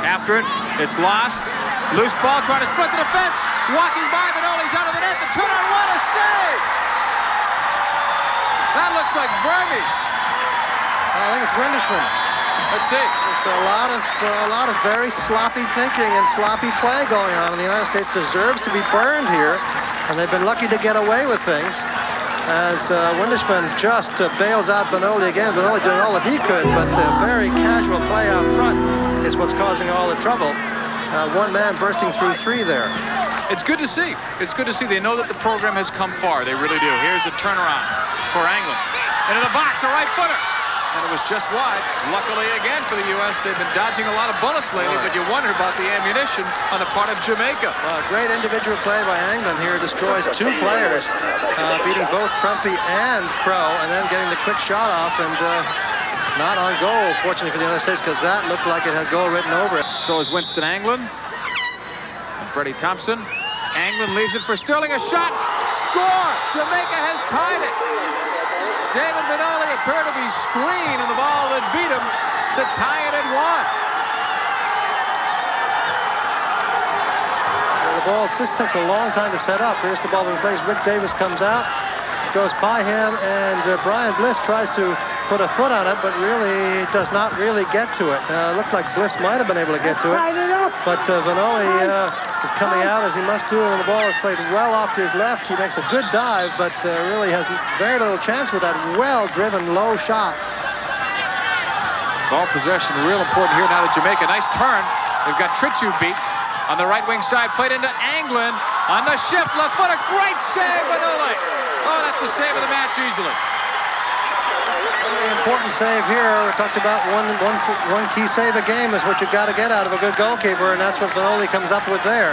After it, it's lost. Loose ball trying to split the defense. Walking by, Manoli's out of the net. The turn-on one, a save! That looks like Burmese. I think it's Windishman. Let's see. There's a lot of very sloppy thinking and sloppy play going on. And the United States deserves to be burned here. And they've been lucky to get away with things. As Windishman just bails out Vanoli again. Vanoli doing all that he could, but the very casual play out front is what's causing all the trouble. One man bursting through three there. It's good to see. It's good to see. They know that the program has come far. They really do. Here's a turnaround for Anglin. Into the box, a right footer. And it was just wide. Luckily, again, for the U.S., they've been dodging a lot of bullets lately, but you wonder about the ammunition on the part of Jamaica. Great individual play by Anglin here. Destroys two players, beating both Crumpy and Crow, and then getting the quick shot off, and not on goal, fortunately for the United States, because that looked like it had goal written over it. So is Winston Anglin. And Freddie Thompson. Anglin leaves it for Sterling. A shot. Score! Jamaica has tied it. David Manoli appeared to be screened, and the ball that beat him to tie it at one. The ball, this takes a long time to set up. Here's the ball being placed. Rick Davis comes out, goes by him, and Brian Bliss tries to put a foot on it, but really does not really get to it. Looked like Bliss might have been able to get to it, but Vanoli is coming out as he must do, and the ball is played well off to his left. He makes a good dive, but really has very little chance with that well-driven low shot. Ball possession real important here now to Jamaica. Nice turn. They've got Trichu beat on the right wing side. Played into Anglin on the shift. Left foot, a great save, Manoli. Oh, that's the save of the match easily. Very important save here. We talked about one key save a game is what you've got to get out of a good goalkeeper, and that's what Vanoli comes up with there.